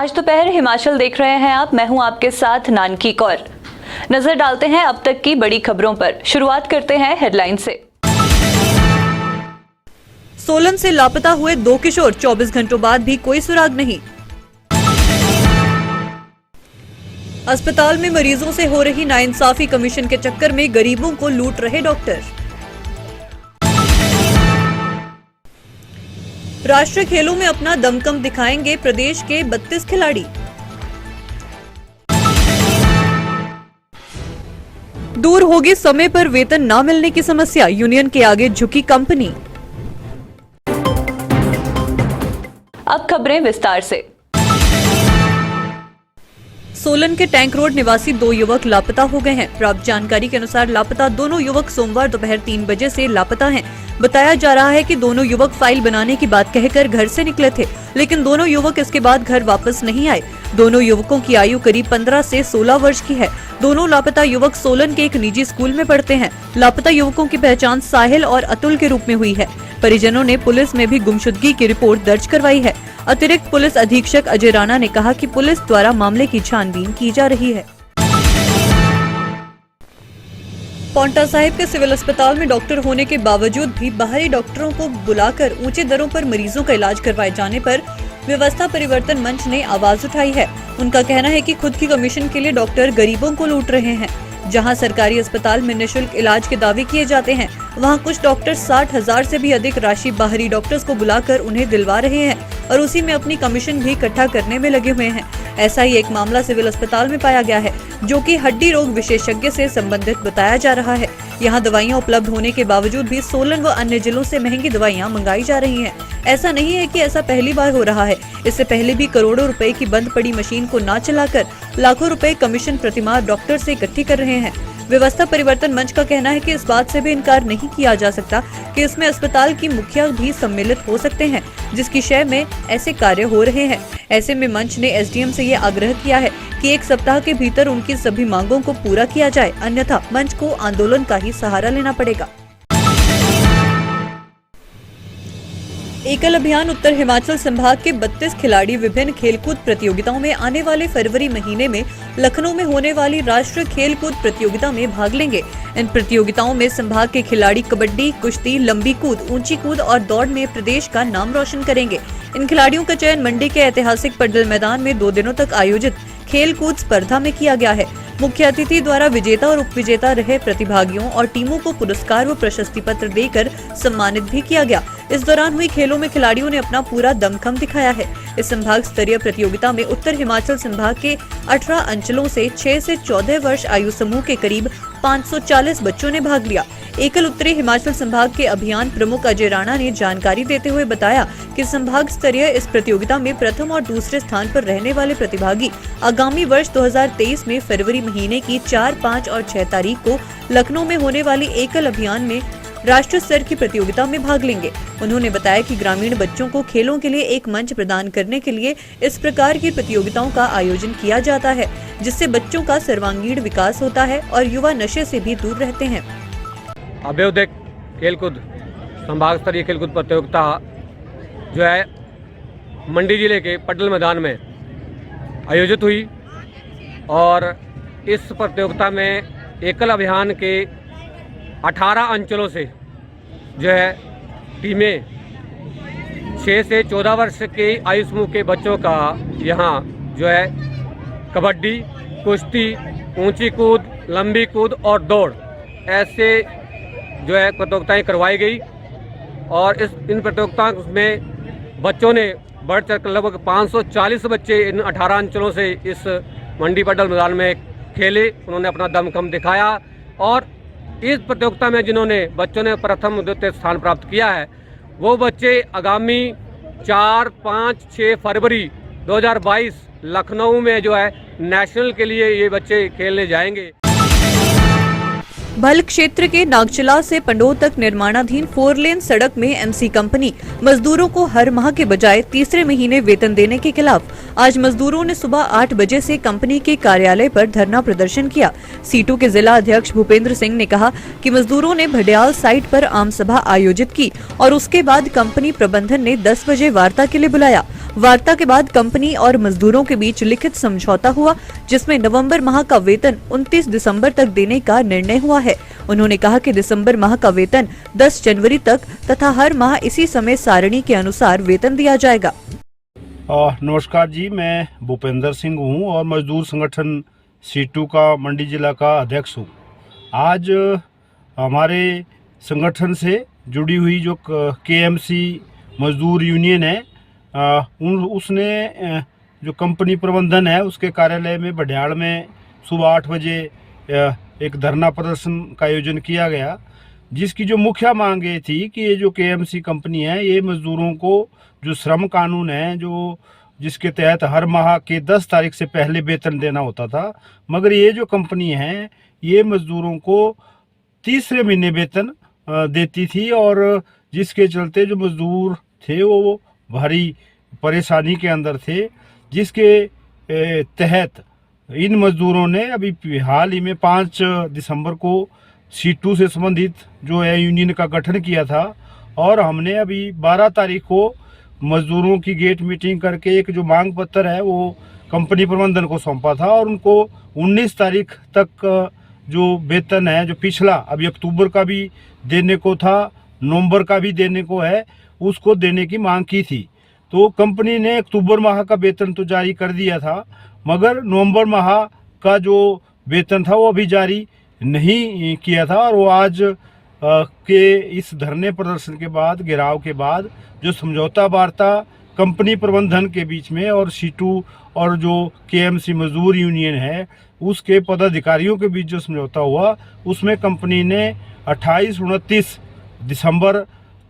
आज दोपहर हिमाचल देख रहे हैं आप। मैं हूं आपके साथ नानकी कौर। नजर डालते हैं अब तक की बड़ी खबरों पर। शुरुआत करते हैं हेडलाइन से। सोलन से लापता हुए 2 किशोर, 24 घंटों बाद भी कोई सुराग नहीं। अस्पताल में मरीजों से हो रही नाइंसाफी, कमीशन के चक्कर में गरीबों को लूट रहे डॉक्टर। राष्ट्रीय खेलों में अपना दमखम दिखाएंगे प्रदेश के 32 खिलाड़ी। दूर होगी समय पर वेतन न मिलने की समस्या, यूनियन के आगे झुकी कंपनी। अब खबरें विस्तार से। सोलन के टैंक रोड निवासी 2 युवक लापता हो गए हैं। प्राप्त जानकारी के अनुसार लापता दोनों युवक सोमवार दोपहर 3 बजे से लापता हैं। बताया जा रहा है कि दोनों युवक फाइल बनाने की बात कहकर घर से निकले थे, लेकिन दोनों युवक इसके बाद घर वापस नहीं आए। दोनों युवकों की आयु करीब 15 से 16 वर्ष की है। दोनों लापता युवक सोलन के एक निजी स्कूल में पढ़ते हैं। लापता युवकों की पहचान साहिल और अतुल के रूप में हुई है। परिजनों ने पुलिस में भी गुमशुदगी की रिपोर्ट दर्ज करवाई है। अतिरिक्त पुलिस अधीक्षक अजय राणा ने कहा कि पुलिस द्वारा मामले की छानबीन की जा रही है। पांवटा साहिब के सिविल अस्पताल में डॉक्टर होने के बावजूद भी बाहरी डॉक्टरों को बुलाकर ऊंचे दरों पर मरीजों का इलाज करवाए जाने पर व्यवस्था परिवर्तन मंच ने आवाज उठाई है। उनका कहना है कि खुद की कमीशन के लिए डॉक्टर गरीबों को लूट रहे हैं। जहां सरकारी अस्पताल में निःशुल्क इलाज के दावे किए जाते हैं, वहां कुछ डॉक्टर 60,000 से भी अधिक राशि बाहरी डॉक्टर्स को बुलाकर उन्हें दिलवा रहे हैं और उसी में अपनी कमीशन भी इकट्ठा करने में लगे हुए हैं। ऐसा ही एक मामला सिविल अस्पताल में पाया गया है, जो कि हड्डी रोग विशेषज्ञ से संबंधित बताया जा रहा है। यहाँ दवाइयाँ उपलब्ध होने के बावजूद भी सोलन व अन्य जिलों से महंगी दवाइयाँ मंगाई जा रही हैं। ऐसा नहीं है कि ऐसा पहली बार हो रहा है। इससे पहले भी करोड़ों रुपए की बंद पड़ी मशीन को न चलाकर लाखों रुपए कमीशन प्रतिमाह डॉक्टर से इकट्ठी कर रहे हैं। व्यवस्था परिवर्तन मंच का कहना है कि इस बात से भी इनकार नहीं किया जा सकता कि इसमें अस्पताल की मुखिया भी सम्मिलित हो सकते हैं, जिसकी शय में ऐसे कार्य हो रहे हैं। ऐसे में मंच ने एसडीएम से ये आग्रह किया है कि 1 सप्ताह के भीतर उनकी सभी मांगों को पूरा किया जाए, अन्यथा मंच को आंदोलन का ही सहारा लेना पड़ेगा। एकल अभियान उत्तर हिमाचल संभाग के 32 खिलाड़ी विभिन्न खेलकूद प्रतियोगिताओं में आने वाले फरवरी महीने में लखनऊ में होने वाली राष्ट्रीय खेलकूद प्रतियोगिता में भाग लेंगे। इन प्रतियोगिताओं में संभाग के खिलाड़ी कबड्डी, कुश्ती, लंबी कूद, ऊंची कूद और दौड़ में प्रदेश का नाम रोशन करेंगे। इन खिलाड़ियों का चयन मंडी के ऐतिहासिक पड्डल मैदान में 2 दिनों तक आयोजित खेलकूद स्पर्धा में किया गया है। मुख्य अतिथि द्वारा विजेता और उपविजेता रहे प्रतिभागियों और टीमों को पुरस्कार व प्रशस्ति पत्र देकर सम्मानित भी किया गया। इस दौरान हुई खेलों में खिलाड़ियों ने अपना पूरा दमखम दिखाया है। इस संभाग स्तरीय प्रतियोगिता में उत्तर हिमाचल संभाग के 18 अंचलों से 6 से 14 वर्ष आयु समूह के करीब 540 बच्चों ने भाग लिया। एकल उत्तरी हिमाचल संभाग के अभियान प्रमुख अजय राणा ने जानकारी देते हुए बताया कि संभाग स्तरीय इस प्रतियोगिता में प्रथम और दूसरे स्थान पर रहने वाले प्रतिभागी आगामी वर्ष 2023 में फरवरी महीने की 4, 5 और 6 तारीख को लखनऊ में होने वाली एकल अभियान में राष्ट्रीय स्तर की प्रतियोगिता में भाग लेंगे। उन्होंने बताया कि ग्रामीण बच्चों को खेलों के लिए एक मंच प्रदान करने के लिए इस प्रकार की प्रतियोगिताओं का आयोजन किया जाता है, जिससे बच्चों का सर्वांगीण विकास होता है और युवा नशे से भी दूर रहते हैं। अभ्युदय खेलकूद संभाग स्तरीय खेलकूद प्रतियोगिता जो है मंडी जिले के पड्डल मैदान में आयोजित हुई और इस प्रतियोगिता में एकल अभियान के 18 अंचलों से जो है टीमें 6 से 14 वर्ष के आयु समूह के बच्चों का यहाँ जो है कबड्डी, कुश्ती, ऊंची कूद, लंबी कूद और दौड़ ऐसे जो है प्रतियोगिताएं करवाई गई और इन प्रतियोगिताओं में बच्चों ने बढ़ चढ़कर लगभग 540 बच्चे इन 18 अंचलों से इस मंडी पड्डल मैदान में खेले। उन्होंने अपना दमखम दिखाया और इस प्रतियोगिता में जिन्होंने बच्चों ने प्रथम द्वितीय स्थान प्राप्त किया है, वो बच्चे आगामी 4, 5, 6 फरवरी 2022 लखनऊ में जो है नेशनल के लिए ये बच्चे खेलने जाएंगे। भल क्षेत्र के नागचला से पंडोह तक निर्माणाधीन 4 लेन सड़क में एमसी कंपनी मजदूरों को हर माह के बजाय तीसरे महीने वेतन देने के खिलाफ आज मजदूरों ने सुबह 8 बजे से कंपनी के कार्यालय पर धरना प्रदर्शन किया। सीटू के जिला अध्यक्ष भूपेंद्र सिंह ने कहा कि मजदूरों ने भडियाल साइट पर आम सभा आयोजित की और उसके बाद कंपनी प्रबंधन ने 10 बजे वार्ता के लिए बुलाया। वार्ता के बाद कंपनी और मजदूरों के बीच लिखित समझौता हुआ, जिसमें नवंबर माह का वेतन 29 दिसंबर तक देने का निर्णय हुआ है। उन्होंने कहा कि दिसंबर माह का वेतन 10 जनवरी तक तथा हर माह इसी समय सारणी के अनुसार वेतन दिया जाएगा। नमस्कार जी, मैं भूपेंद्र सिंह हूँ और मजदूर संगठन सीटू का मंडी जिला का अध्यक्ष हूँ। आज हमारे संगठन से जुड़ी हुई जो केएमसी मजदूर यूनियन है, उसने जो कंपनी प्रबंधन है उसके कार्यालय में बडियाल में सुबह 8 बजे एक धरना प्रदर्शन का आयोजन किया गया, जिसकी जो मुख्य मांग ये थी कि ये जो केएमसी कंपनी है ये मजदूरों को जो श्रम कानून है जिसके तहत हर माह के 10 तारीख से पहले वेतन देना होता था, मगर ये जो कंपनी है ये मजदूरों को तीसरे महीने वेतन देती थी और जिसके चलते जो मजदूर थे वो भारी परेशानी के अंदर थे, जिसके तहत इन मजदूरों ने अभी हाल ही में 5 दिसंबर को सीटू से संबंधित जो है यूनियन का गठन किया था और हमने अभी 12 तारीख को मजदूरों की गेट मीटिंग करके एक जो मांग पत्र है वो कंपनी प्रबंधन को सौंपा था और उनको 19 तारीख तक जो वेतन है जो पिछला अभी अक्टूबर का भी देने को था, नवंबर का भी देने को है, उसको देने की मांग की थी। तो कंपनी ने अक्टूबर माह का वेतन तो जारी कर दिया था, मगर नवंबर माह का जो वेतन था वो अभी जारी नहीं किया था और वो आज के इस धरने प्रदर्शन के बाद, घेराव के बाद जो समझौता वार्ता कंपनी प्रबंधन के बीच में और सीटू और जो केएमसी मजदूर यूनियन है उसके पदाधिकारियों के बीच जो समझौता हुआ, उसमें कंपनी ने 28-29 दिसंबर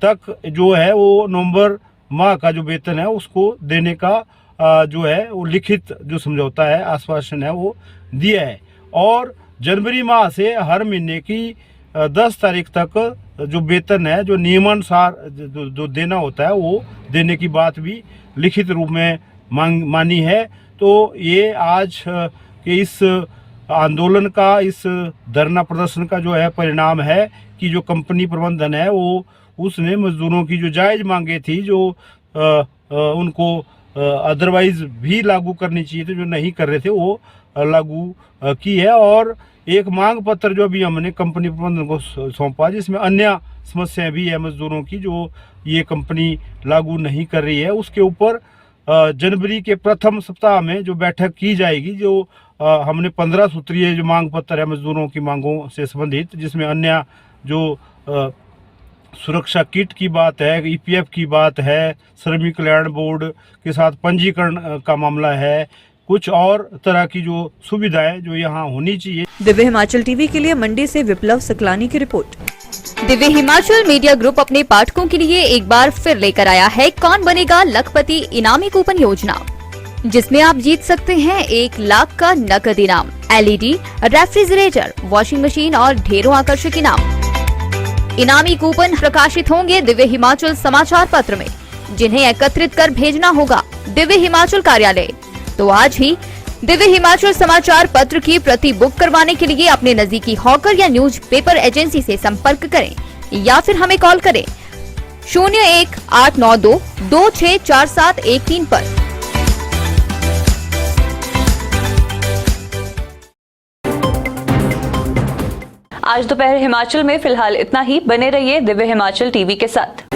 तक जो है वो नवंबर माह का जो वेतन है उसको देने का जो है वो लिखित जो समझौता है, आश्वासन है वो दिया है और जनवरी माह से हर महीने की 10 तारीख तक जो वेतन है जो नियमानुसार जो देना होता है वो देने की बात भी लिखित रूप में मानी है। तो ये आज के इस आंदोलन का, इस धरना प्रदर्शन का जो है परिणाम है कि जो कंपनी प्रबंधन है वो उसने मजदूरों की जो जायज़ मांगे थी जो उनको अदरवाइज भी लागू करनी चाहिए थे, जो नहीं कर रहे थे वो लागू की है और एक मांग पत्र जो अभी हमने कंपनी प्रबंधन को सौंपा, जिसमें अन्य समस्याएं भी है मजदूरों की जो ये कंपनी लागू नहीं कर रही है, उसके ऊपर जनवरी के प्रथम सप्ताह में जो बैठक की जाएगी, जो हमने 15 सूत्रीय जो मांग पत्र है मजदूरों की मांगों से संबंधित, जिसमें अन्य जो सुरक्षा किट की बात है, ईपीएफ की बात है, श्रमिक कल्याण बोर्ड के साथ पंजीकरण का मामला है, कुछ और तरह की जो सुविधाएं जो यहाँ होनी चाहिए। दिव्य हिमाचल टीवी के लिए मंडी से विप्लव सकलानी की report. Divya Himachal media group अपने पाठकों के लिए एक बार फिर लेकर आया है कौन बनेगा लखपति इनामी कूपन योजना, जिसमें आप जीत सकते हैं 1 लाख का नकद इनाम, एलईडी, रेफ्रिजरेटर, वॉशिंग मशीन और ढेरों आकर्षक इनाम। इनामी कूपन प्रकाशित होंगे दिव्य हिमाचल समाचार पत्र में, जिन्हें एकत्रित कर भेजना होगा दिव्य हिमाचल कार्यालय। तो आज ही दिव्य हिमाचल समाचार पत्र की प्रति बुक करवाने के लिए अपने नजदीकी हॉकर या न्यूज पेपर एजेंसी से संपर्क करें या फिर हमें कॉल करें 01-892-264713 पर। आज दोपहर हिमाचल में फिलहाल इतना ही। बने रहिए दिव्य हिमाचल टीवी के साथ।